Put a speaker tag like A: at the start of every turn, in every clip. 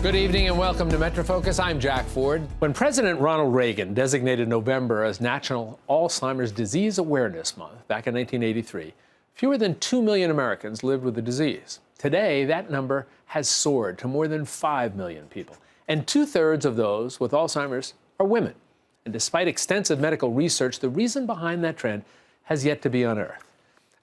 A: Good evening and welcome to MetroFocus. I'm Jack Ford. When President Ronald Reagan designated November as National Alzheimer's Disease Awareness Month back in 1983, fewer than 2 million Americans lived with the disease. Today, that number has soared to more than 5 million people, and 2/3 of those with Alzheimer's are women. And despite extensive medical research, the reason behind that trend has yet to be unearthed.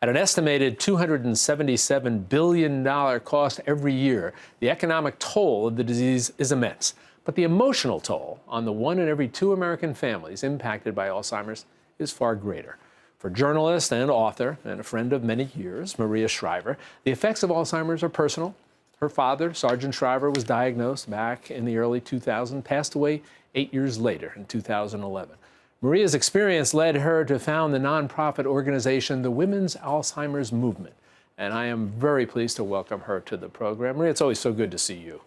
A: At an estimated $277 billion cost every year, the economic toll of the disease is immense. But the emotional toll on the 1 in every 2 American families impacted by Alzheimer's is far greater. For journalist and author, and a friend of many years, Maria Shriver, the effects of Alzheimer's are personal. Her father, Sergeant Shriver, was diagnosed back in the early 2000s, passed away 8 years later in 2011. Maria's experience led her to found the nonprofit organization, the Women's Alzheimer's Movement. And I am very pleased to welcome her to the program. Maria, it's always so good to see you.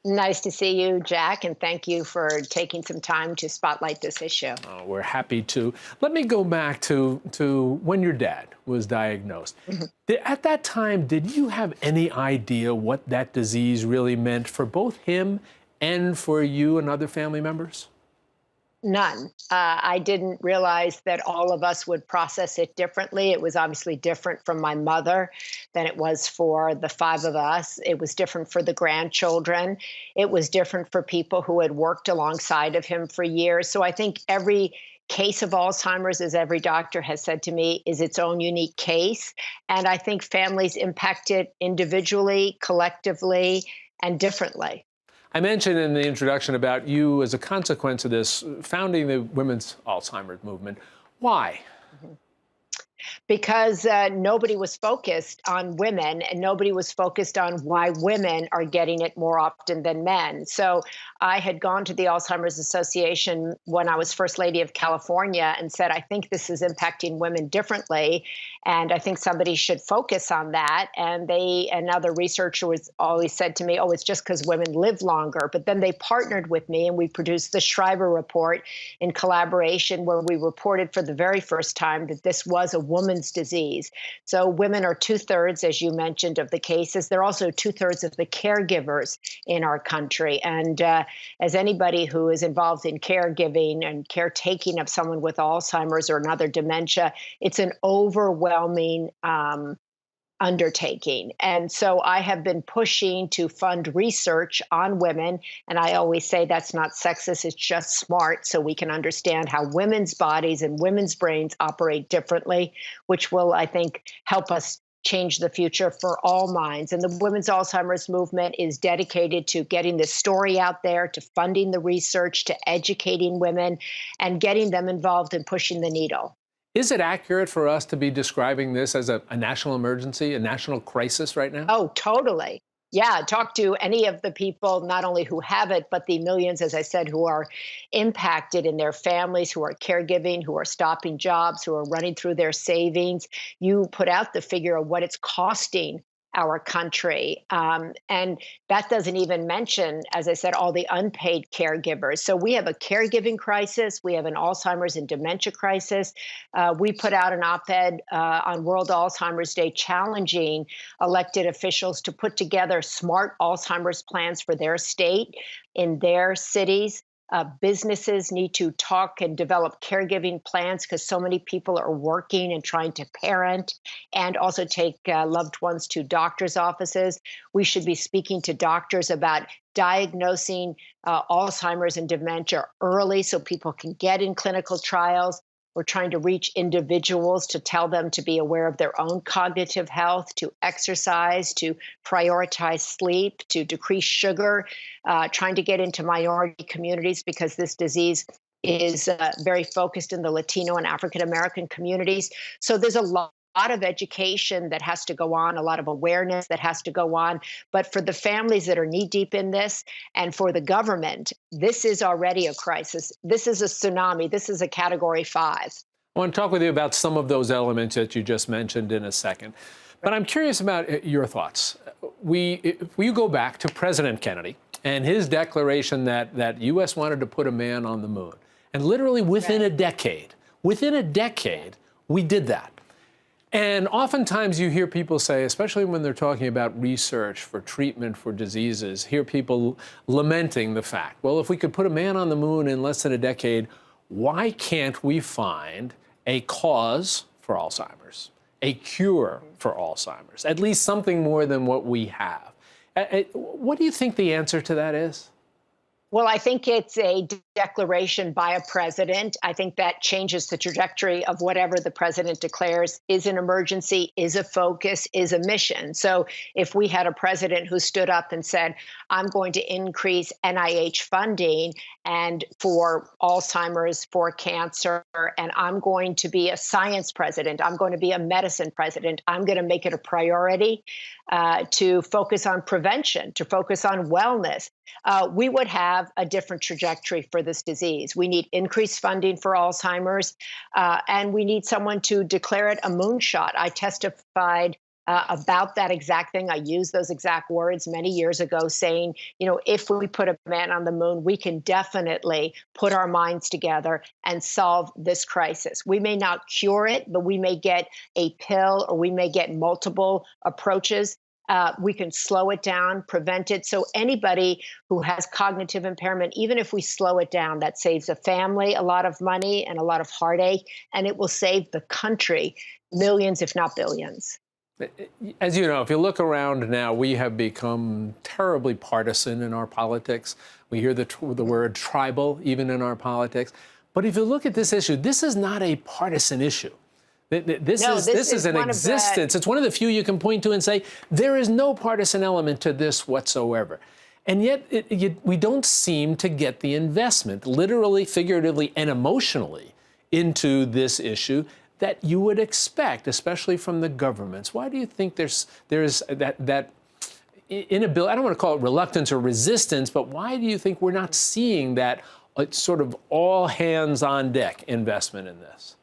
B: Nice to see you, Jack, and thank you for taking some time to spotlight this issue.
A: Oh, we're happy to. Let me go back to when your dad was diagnosed. At that time, did you have any idea what that disease really meant for both him and for you and other family members?
B: None. I didn't realize that all of us would process it differently. It was obviously different from my mother than it was for the 5 of us. It was different for the grandchildren. It was different for people who had worked alongside of him for years. So I think every case of Alzheimer's, as every doctor has said to me, is its own unique case. And I think families impact it individually, collectively, and differently.
A: I mentioned in the introduction about you, as a consequence of this, founding the Women's Alzheimer's Movement. Why?
B: Because nobody was focused on women and nobody was focused on why women are getting it more often than men. So I had gone to the Alzheimer's Association when I was First Lady of California and said, I think this is impacting women differently. And I think somebody should focus on that. And another researcher was always said to me, oh, it's just because women live longer. But then they partnered with me and we produced the Shriver Report in collaboration, where we reported for the very first time that this was a woman's disease. So women are 2/3, as you mentioned, of the cases. They're also 2/3 of the caregivers in our country. And as anybody who is involved in caregiving and caretaking of someone with Alzheimer's or another dementia, it's an overwhelming undertaking. And so I have been pushing to fund research on women. And I always say that's not sexist, it's just smart, so we can understand how women's bodies and women's brains operate differently, which will, I think, help us change the future for all minds. And the Women's Alzheimer's Movement is dedicated to getting this story out there, to funding the research, to educating women, and getting them involved in pushing the needle.
A: Is it accurate for us to be describing this as a national emergency, a national crisis right now?
B: Oh, totally. Yeah, talk to any of the people, not only who have it, but the millions, as I said, who are impacted in their families, who are caregiving, who are stopping jobs, who are running through their savings. You put out the figure of what it's costing our country. And that doesn't even mention, as I said, all the unpaid caregivers. So we have a caregiving crisis. We have an Alzheimer's and dementia crisis. We put out an op-ed on World Alzheimer's Day challenging elected officials to put together smart Alzheimer's plans for their state, in their cities. Businesses need to talk and develop caregiving plans because so many people are working and trying to parent and also take loved ones to doctors' offices. We should be speaking to doctors about diagnosing Alzheimer's and dementia early so people can get in clinical trials. We're trying to reach individuals to tell them to be aware of their own cognitive health, to exercise, to prioritize sleep, to decrease sugar, trying to get into minority communities because this disease is very focused in the Latino and African American communities. So there's a lot of education that has to go on, a lot of awareness that has to go on. But for the families that are knee deep in this and for the government, this is already a crisis. This is a tsunami. This is a Category 5.
A: I want to talk with you about some of those elements that you just mentioned in a second. But I'm curious about your thoughts. If we go back to President Kennedy and his declaration that U.S. wanted to put a man on the moon. And literally within a decade, we did that. And oftentimes you hear people say, especially when they're talking about research for treatment for diseases, hear people lamenting the fact, well, if we could put a man on the moon in less than a decade, why can't we find a cause for Alzheimer's, a cure for Alzheimer's, at least something more than what we have? What do you think the answer to that is?
B: Well, I think it's a declaration by a president. I think that changes the trajectory of whatever the president declares is an emergency, is a focus, is a mission. So if we had a president who stood up and said, I'm going to increase NIH funding and for Alzheimer's, for cancer, and I'm going to be a science president, I'm going to be a medicine president, I'm going to make it a priority to focus on prevention, to focus on wellness, we would have a different trajectory for this disease. We need increased funding for Alzheimer's, and we need someone to declare it a moonshot. I testified about that exact thing. I used those exact words many years ago, saying, you know, if we put a man on the moon, we can definitely put our minds together and solve this crisis. We may not cure it, but we may get a pill or we may get multiple approaches. We can slow it down, prevent it. So anybody who has cognitive impairment, even if we slow it down, that saves a family a lot of money and a lot of heartache, and it will save the country millions, if not billions.
A: As you know, if you look around now, we have become terribly partisan in our politics. We hear the word tribal even in our politics. But if you look at this issue, this is not a partisan issue. This is an existence. It's one of the few you can point to and say, there is no partisan element to this whatsoever. And yet we don't seem to get the investment, literally, figuratively, and emotionally, into this issue that you would expect, especially from the governments. Why do you think there's that inability, I don't want to call it reluctance or resistance, but why do you think we're not seeing that sort of all hands on deck investment in this?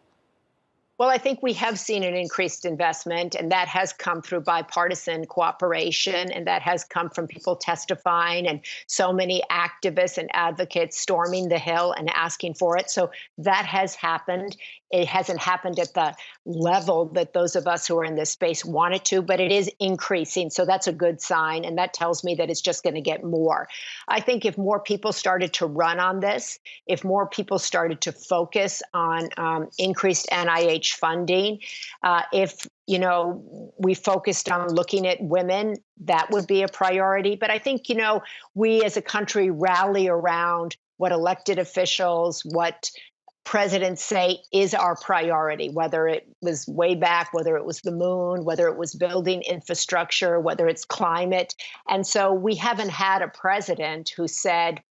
B: Well, I think we have seen an increased investment, and that has come through bipartisan cooperation, and that has come from people testifying and so many activists and advocates storming the Hill and asking for it. So that has happened. It hasn't happened at the level that those of us who are in this space want it to, but it is increasing. So that's a good sign, and that tells me that it's just going to get more. I think if more people started to run on this, if more people started to focus on increased NIH funding, if we focused on looking at women, that would be a priority. But I think, we as a country rally around what elected officials, what presidents say is our priority, whether it was way back, whether it was the moon, whether it was building infrastructure, whether it's climate. And so we haven't had a president who said,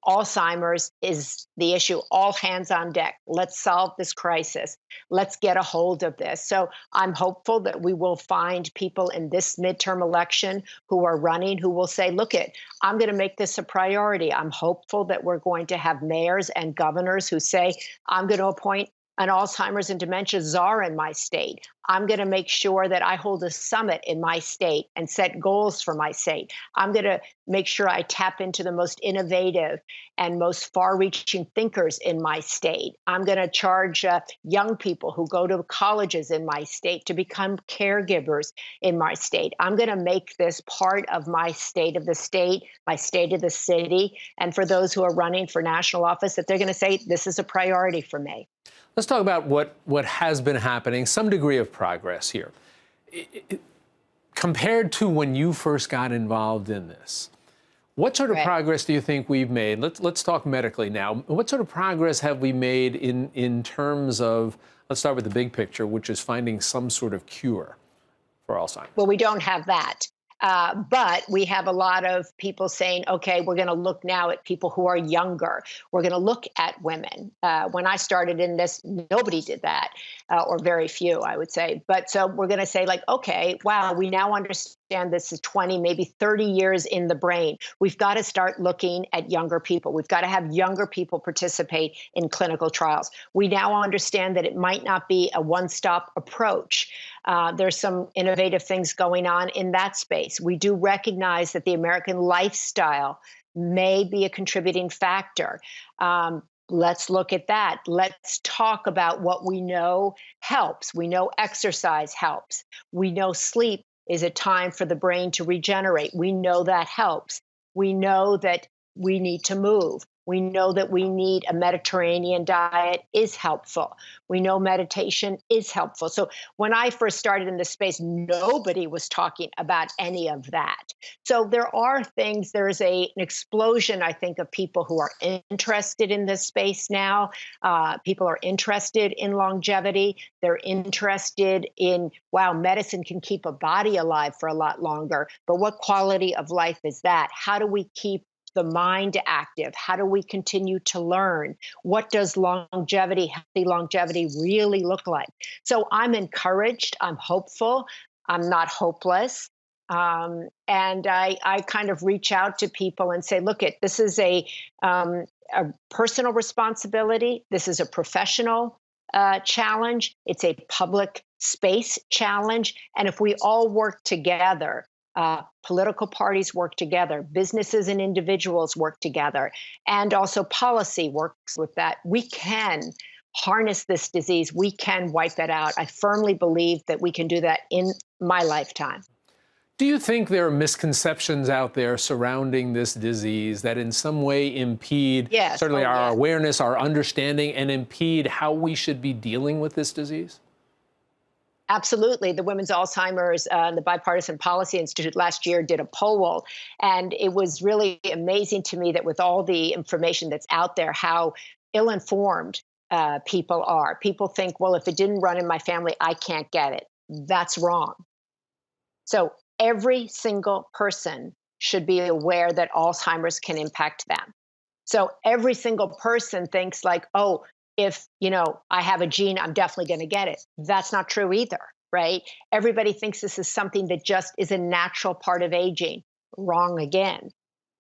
B: Alzheimer's is the issue. All hands on deck. Let's solve this crisis. Let's get a hold of this. So I'm hopeful that we will find people in this midterm election who are running who will say, look I'm going to make this a priority. I'm hopeful that we're going to have mayors and governors who say, I'm going to appoint an Alzheimer's and dementia czar in my state. I'm going to make sure that I hold a summit in my state and set goals for my state. I'm going to make sure I tap into the most innovative and most far-reaching thinkers in my state. I'm going to charge young people who go to colleges in my state to become caregivers in my state. I'm going to make this part of my state of the state, my state of the city, and for those who are running for national office, that they're going to say, this is a priority for me.
A: Let's talk about what has been happening, some degree of progress here. Compared to when you first got involved in this, what sort of progress do you think we've made? Let's talk medically now. What sort of progress have we made in terms of, let's start with the big picture, which is finding some sort of cure for Alzheimer's?
B: Well, we don't have that. But we have a lot of people saying, okay, we're going to look now at people who are younger. We're going to look at women. When I started in this, nobody did that, or very few, I would say. But so we're going to say okay, wow, we now understand this is 20, maybe 30 years in the brain. We've got to start looking at younger people. We've got to have younger people participate in clinical trials. We now understand that it might not be a one-stop approach. There's some innovative things going on in that space. We do recognize that the American lifestyle may be a contributing factor. Let's look at that. Let's talk about what we know helps. We know exercise helps. We know sleep is a time for the brain to regenerate. We know that helps. We know that we need to move. We know that we need a Mediterranean diet is helpful. We know meditation is helpful. So when I first started in this space, nobody was talking about any of that. So there are things, there's an explosion, I think, of people who are interested in this space now. People are interested in longevity. They're interested in, wow, medicine can keep a body alive for a lot longer. But what quality of life is that? How do we keep the mind active? How do we continue to learn? What does longevity, healthy longevity, really look like? So I'm encouraged. I'm hopeful. I'm not hopeless. And I kind of reach out to people and say, look, this is a personal responsibility. This is a professional challenge. It's a public space challenge. And if we all work together, political parties work together, businesses and individuals work together, and also policy works with that, we can harness this disease. We can wipe it out. I firmly believe that we can do that in my lifetime.
A: Do you think there are misconceptions out there surrounding this disease that in some way impede certainly our awareness, our understanding, and impede how we should be dealing with this disease?
B: Absolutely. The Women's Alzheimer's, the Bipartisan Policy Institute last year did a poll, and it was really amazing to me that with all the information that's out there, how ill-informed people are. People think, well, if it didn't run in my family, I can't get it. That's wrong. So every single person should be aware that Alzheimer's can impact them. So every single person thinks like, oh, if, I have a gene, I'm definitely going to get it. That's not true either, right? Everybody thinks this is something that just is a natural part of aging. Wrong again.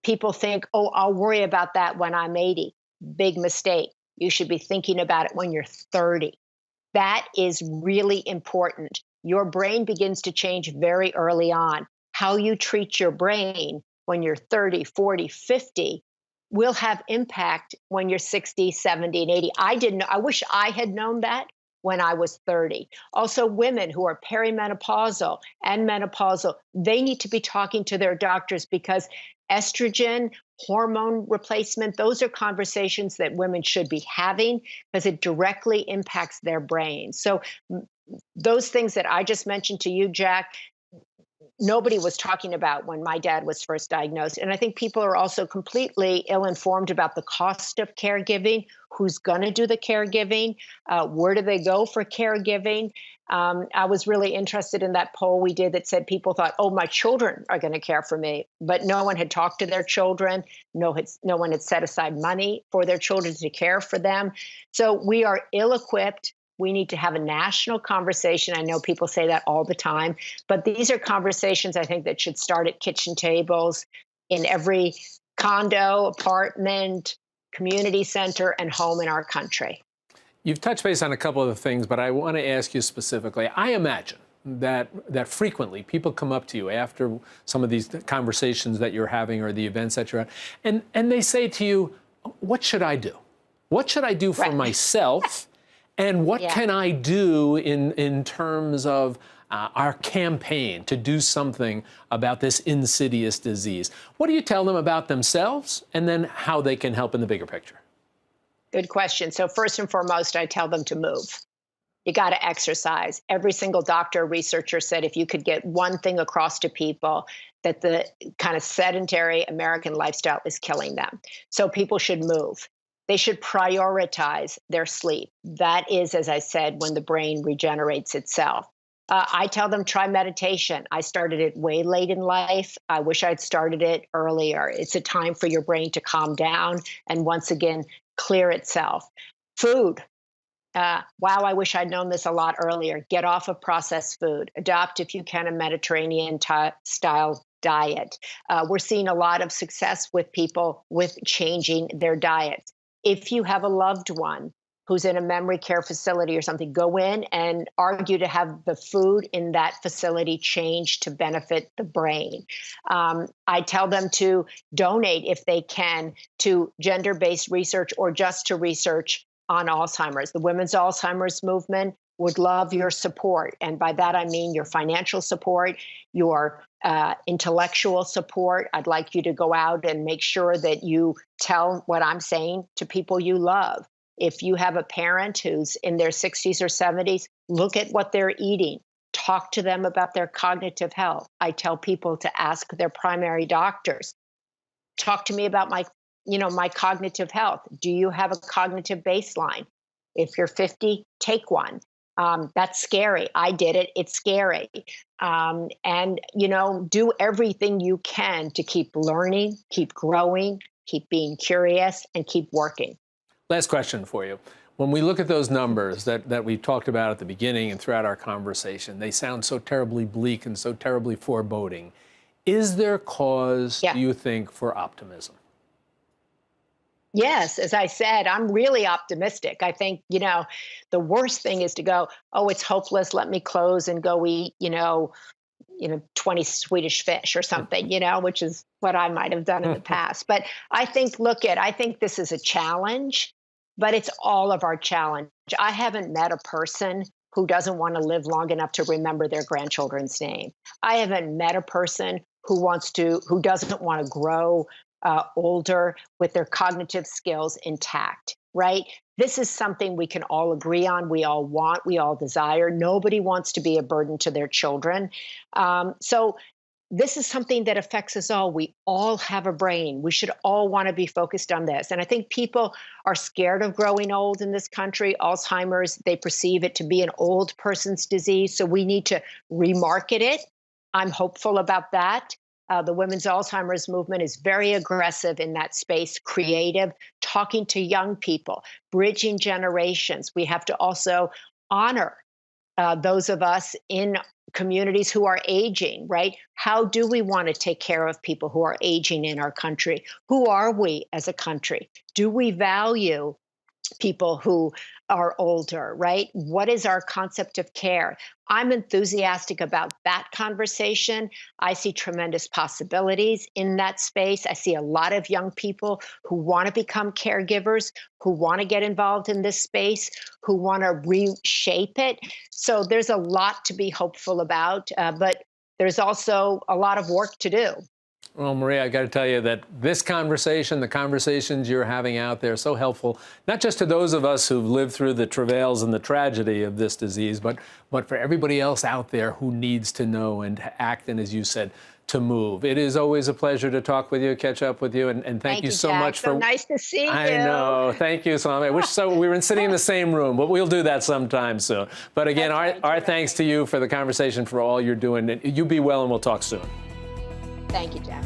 B: People think, oh, I'll worry about that when I'm 80. Big mistake. You should be thinking about it when you're 30. That is really important. Your brain begins to change very early on. How you treat your brain when you're 30, 40, 50 will have impact when you're 60, 70, and 80. I didn't know. I wish I had known that when I was 30. Also, women who are perimenopausal and menopausal, they need to be talking to their doctors because estrogen, hormone replacement, those are conversations that women should be having because it directly impacts their brain. So those things that I just mentioned to you, Jack, nobody was talking about when my dad was first diagnosed. And I think people are also completely ill-informed about the cost of caregiving, who's going to do the caregiving, where do they go for caregiving. I was really interested in that poll we did that said people thought, oh, my children are going to care for me, but no one had talked to their children. No one had set aside money for their children to care for them. So we are ill-equipped. We need to have a national conversation. I know people say that all the time, but these are conversations I think that should start at kitchen tables in every condo, apartment, community center, and home in our country.
A: You've touched base on a couple of the things, but I want to ask you specifically. I imagine that frequently people come up to you after some of these conversations that you're having or the events that you're at, and they say to you, what should I do? What should I do for myself? And what can I do in terms of our campaign to do something about this insidious disease? What do you tell them about themselves and then how they can help in the bigger picture?
B: Good question. So first and foremost, I tell them to move. You got to exercise. Every single doctor, researcher said if you could get one thing across to people, that the kind of sedentary American lifestyle is killing them. So people should move. They should prioritize their sleep. That is, as I said, when the brain regenerates itself. I tell them try meditation. I started it way late in life. I wish I'd started it earlier. It's a time for your brain to calm down and once again, clear itself. Food. Wow, I wish I'd known this a lot earlier. Get off of processed food. Adopt, if you can, a Mediterranean style diet. We're seeing a lot of success with people with changing their diets. If you have a loved one who's in a memory care facility or something, go in and argue to have the food in that facility changed to benefit the brain. I tell them to donate, if they can, to gender-based research or just to research on Alzheimer's. The Women's Alzheimer's Movement would love your support. And by that, I mean your financial support, your intellectual support. I'd like you to go out and make sure that you tell what I'm saying to people you love. If you have a parent who's in their 60s or 70s, look at what they're eating. Talk to them about their cognitive health. I tell people to ask their primary doctors. Talk to me about my cognitive health. Do you have a cognitive baseline? If you're 50, take one. That's scary. I did it. It's scary. And do everything you can to keep learning, keep growing, keep being curious, and keep working.
A: Last question for you. When we look at those numbers that we talked about at the beginning and throughout our conversation, they sound so terribly bleak and so terribly foreboding. Is there cause, do you think, for optimism?
B: Yes, as I said, I'm really optimistic. I think, the worst thing is to go, oh, it's hopeless. Let me close and go eat, 20 Swedish fish or something, which is what I might have done in the past. But I think, I think this is a challenge, but it's all of our challenge. I haven't met a person who doesn't want to live long enough to remember their grandchildren's name. I haven't met a person who doesn't want to grow older with their cognitive skills intact, right? This is something we can all agree on, we all want, we all desire. Nobody wants to be a burden to their children. So this is something that affects us all. We all have a brain. We should all want to be focused on this. And I think people are scared of growing old in this country. Alzheimer's, they perceive it to be an old person's disease. So we need to remarket it. I'm hopeful about that. The Women's Alzheimer's Movement is very aggressive in that space, creative, talking to young people, bridging generations. We have to also honor those of us in communities who are aging, right? How do we want to take care of people who are aging in our country? Who are we as a country? Do we value people who are older, right? What is our concept of care? I'm enthusiastic about that conversation. I see tremendous possibilities in that space. I see a lot of young people who want to become caregivers, who want to get involved in this space, who want to reshape it. So there's a lot to be hopeful about, but there's also a lot of work to do.
A: Well, Maria, I've got to tell you that this conversation, the conversations you're having out there, are so helpful, not just to those of us who've lived through the travails and the tragedy of this disease, but for everybody else out there who needs to know and to act, and as you said, to move. It is always a pleasure to talk with you, catch up with you, and thank you so
B: Jack.
A: much for.
B: So nice to see you.
A: I know. Thank you so much. I wish we were sitting in the same room, but we'll do that sometime soon. But again, our thanks to you for the conversation, for all you're doing. You be well, and we'll talk soon.
B: Thank you, Jack.